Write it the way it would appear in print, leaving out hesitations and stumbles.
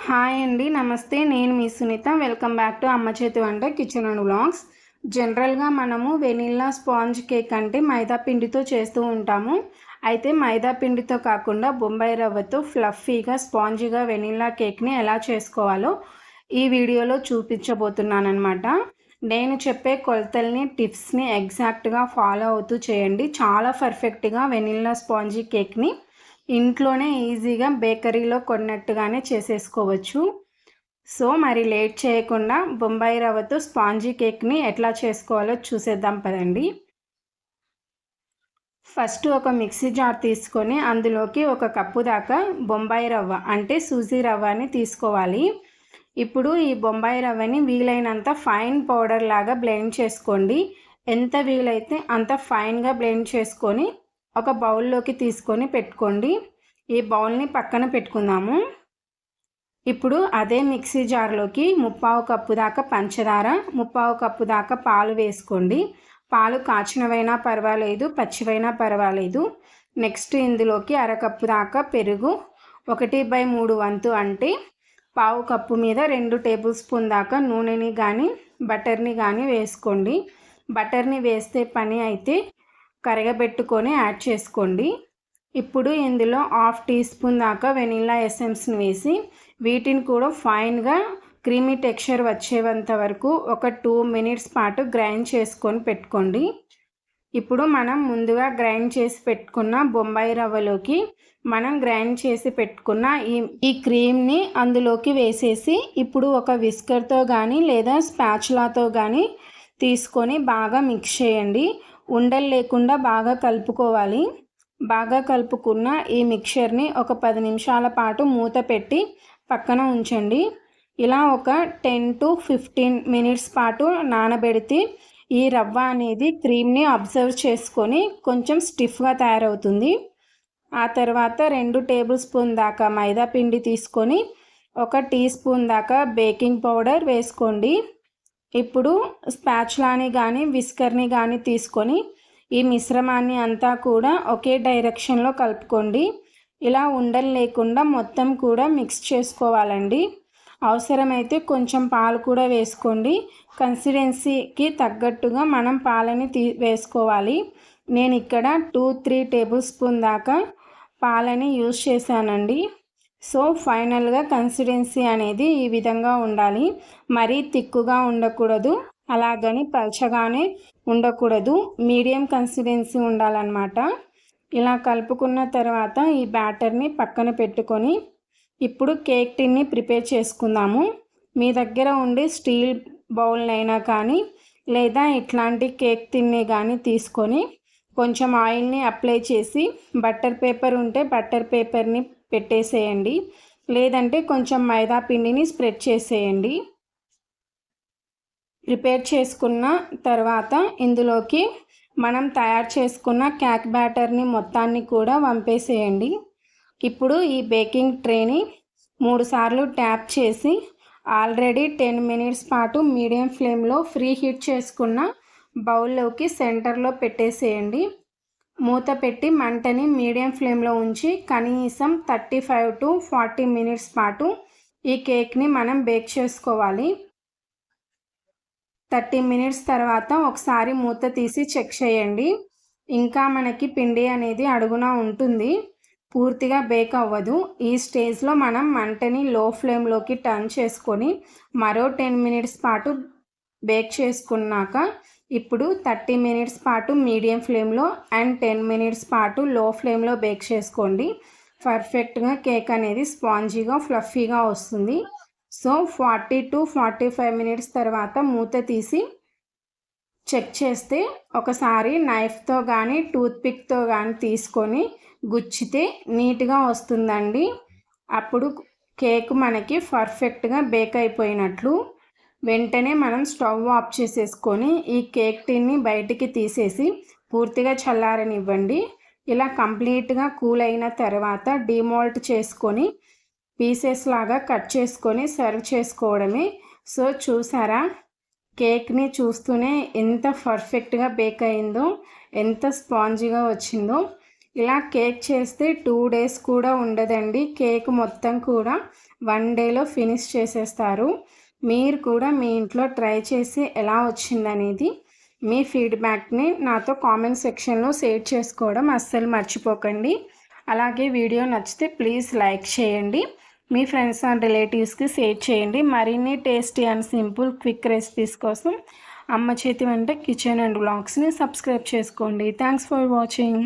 Hi అండి, నమస్తే. నేను మీ సునీత. వెల్కమ్ బ్యాక్ టు అమ్మ చేతి వంట కిచెన్ అండ్ వ్లాగ్స్. జనరల్గా మనము వెనిల్లా స్పాంజ్ కేక్ అంటే మైదా పిండితో చేస్తూ ఉంటాము. అయితే మైదా పిండితో కాకుండా బొంబాయి రవ్వతో ఫ్లఫీగా స్పాంజీగా వెనిల్లా కేక్ని ఎలా చేసుకోవాలో ఈ వీడియోలో చూపించబోతున్నాను అనమాట. నేను చెప్పే కొలతల్ని టిప్స్ని ఎగ్జాక్ట్గా ఫాలో అవుతూ చేయండి. చాలా పర్ఫెక్ట్గా వెనిల్లా స్పాంజీ కేక్ని ఇంట్లోనే ఈజీగా బేకరీలో కొన్నట్టుగానే చేసేసుకోవచ్చు. సో మరి లేట్ చేయకుండా బొంబాయి రవ్వతో స్పాంజీ కేక్ని ఎట్లా చేసుకోవాలో చూసేద్దాం పదండి. ఫస్ట్ ఒక మిక్సీ జార్ తీసుకొని అందులోకి 1 కప్పు దాకా బొంబాయి రవ్వ అంటే సూజీ రవ్వని తీసుకోవాలి. ఇప్పుడు ఈ బొంబాయి రవ్వని వీలైనంత ఫైన్ పౌడర్ లాగా బ్లెండ్ చేసుకోండి. ఎంత వీలైతే అంత ఫైన్గా బ్లెండ్ చేసుకొని ఒక బౌల్లోకి తీసుకొని పెట్టుకోండి. ఈ బౌల్ని పక్కన పెట్టుకుందాము. ఇప్పుడు అదే మిక్సీ జార్లోకి 3/4 కప్పు దాకా పంచదార, 3/4 కప్పు దాకా పాలు వేసుకోండి. పాలు కాచినవైనా పర్వాలేదు, పచ్చివైనా పర్వాలేదు. నెక్స్ట్ ఇందులోకి 1/2 కప్పు దాకా పెరుగు, 1/3 వంతు అంటే 1/4 కప్పు మీద 2 టేబుల్ స్పూన్ దాకా నూనెని కానీ బటర్ని కానీ వేసుకోండి. బటర్ని వేస్తే పని అయితే కరగబెట్టుకొని యాడ్ చేసుకోండి. ఇప్పుడు ఇందులో 1/2 టీ స్పూన్ దాకా వెనిల్లా ఎసెన్స్ని వేసి వీటిని కూడా ఫైన్గా క్రీమీ టెక్స్చర్ వచ్చేంత వరకు ఒక 2 మినిట్స్ పాటు గ్రైండ్ చేసుకొని పెట్టుకోండి. ఇప్పుడు మనం ముందుగా గ్రైండ్ చేసి పెట్టుకున్న బొంబాయి రవ్వలోకి మనం గ్రైండ్ చేసి పెట్టుకున్న ఈ క్రీమ్ని అందులోకి వేసేసి ఇప్పుడు ఒక విస్కర్తో కానీ లేదా స్పాచులాతో కానీ తీసుకొని బాగా మిక్స్ చేయండి. ఉండలు లేకుండా బాగా కలుపుకోవాలి. బాగా కలుపుకున్న ఈ మిక్చర్ని ఒక 10 నిమిషాల పాటు మూత పెట్టి పక్కన ఉంచండి. ఇలా ఒక 10 to 15 మినిట్స్ పాటు నానబెడితే ఈ రవ్వ అనేది క్రీమ్ని అబ్జర్వ్ చేసుకొని కొంచెం స్టిఫ్గా తయారవుతుంది. ఆ తర్వాత 2 టేబుల్ స్పూన్ దాకా మైదా పిండి తీసుకొని 1 టీ స్పూన్ దాకా బేకింగ్ పౌడర్ వేసుకోండి. ఇప్పుడు స్పాచులాని కానీ విస్కర్ని కానీ తీసుకొని ఈ మిశ్రమాన్ని అంతా కూడా ఒకే డైరెక్షన్లో కలుపుకోండి. ఇలా ఉండలు లేకుండా మొత్తం కూడా మిక్స్ చేసుకోవాలండి. అవసరమైతే కొంచెం పాలు కూడా వేసుకోండి. కన్సిస్టెన్సీకి తగ్గట్టుగా మనం పాలని వేసుకోవాలి. నేను ఇక్కడ 2-3 టేబుల్ స్పూన్ దాకా పాలని యూజ్ చేశానండి. సో ఫైనల్గా కన్సిస్టెన్సీ అనేది ఈ విధంగా ఉండాలి. మరీ తిక్కుగా ఉండకూడదు, అలాగని పల్చగానే ఉండకూడదు, మీడియం కన్సిస్టెన్సీ ఉండాలన్నమాట. ఇలా కలుపుకున్న తర్వాత ఈ బ్యాటర్ని పక్కన పెట్టుకొని ఇప్పుడు కేక్ టిన్ని ప్రిపేర్ చేసుకుందాము. మీ దగ్గర ఉండే స్టీల్ బౌల్నైనా కానీ లేదా ఇట్లాంటి కేక్ టిన్ని కానీ తీసుకొని కొంచెం ఆయిల్ని అప్లై చేసి బటర్ పేపర్ ఉంటే బటర్ పేపర్ని పెట్టేసేయండి, లేదంటే కొంచెం మైదా పిండిని స్ప్రెడ్ చేసేయండి. ప్రిపేర్ చేసుకున్న తర్వాత ఇందులోకి మనం తయారు చేసుకున్న కేక్ బ్యాటర్ని మొత్తాన్ని కూడా వంపేసేయండి. ఇప్పుడు ఈ బేకింగ్ ట్రేని 3 సార్లు ట్యాప్ చేసి ఆల్రెడీ 10 మినిట్స్ పాటు మీడియం ఫ్లేమ్లో ఫ్రీ హీట్ చేసుకున్న బౌల్లోకి సెంటర్లో పెట్టేసేయండి. మూత పెట్టి మంటని మీడియం ఫ్లేమ్లో ఉంచి కనీసం 35 to 40 మినిట్స్ పాటు ఈ కేక్ని మనం బేక్ చేసుకోవాలి. 30 మినిట్స్ తర్వాత ఒకసారి మూత తీసి చెక్ చేయండి. ఇంకా మనకి పిండి అనేది అడుగున ఉంటుంది, పూర్తిగా బేక్ అవ్వదు. ఈ స్టేజ్లో మనం మంటని లో ఫ్లేమ్లోకి టర్న్ చేసుకొని మరో 10 మినిట్స్ పాటు బేక్ చేసుకున్నాక ఇప్పుడు 30 మినిట్స్ పాటు మీడియం ఫ్లేమ్లో అండ్ 10 మినిట్స్ పాటు లో ఫ్లేమ్లో బేక్ చేసుకోండి. పర్ఫెక్ట్గా కేక్ అనేది స్పాంజీగా ఫ్లఫీగా వస్తుంది. సో 40 to 45 మినిట్స్ తర్వాత మూత తీసి చెక్ చేస్తే ఒకసారి నైఫ్తో కానీ టూత్పిక్తో కానీ తీసుకొని గుచ్చితే నీట్గా వస్తుందండి. అప్పుడు కేక్ మనకి పర్ఫెక్ట్గా బేక్ అయిపోయినట్లు. వెంటనే మనం స్టవ్ ఆఫ్ చేసేసుకొని ఈ కేక్ టిన్ని బయటికి తీసేసి పూర్తిగా చల్లారనివ్వండి. ఇలా కంప్లీట్గా కూల్ అయిన తర్వాత డిమోల్ట్ చేసుకొని పీసెస్ లాగా కట్ చేసుకొని సర్వ్ చేసుకోవడమే. సో చూసారా, కేక్ని చూస్తూనే ఎంత పర్ఫెక్ట్గా బేక్ అయిందో, ఎంత స్పాంజీగా వచ్చిందో. ఇలా కేక్ చేస్తే 2 days కూడా ఉండదండి. కేక్ మొత్తం కూడా 1 డేలో ఫినిష్ చేసేస్తారు. మీరు కూడా మీ ఇంట్లో ట్రై చేసి ఎలా వచ్చిందనేది మీ ఫీడ్బ్యాక్ని నాతో కామెంట్ సెక్షన్లో షేర్ చేసుకోవడం అస్సలు మర్చిపోకండి. అలాగే వీడియో నచ్చితే ప్లీజ్ లైక్ చేయండి. మీ ఫ్రెండ్స్ అండ్ రిలేటివ్స్కి షేర్ చేయండి. మరిన్ని tasty and simple quick recipes కోసం అమ్మ చేతి వంట కిచెన్ అండ్ వ్లాగ్స్ని సబ్స్క్రైబ్ చేసుకోండి. Thanks for watching.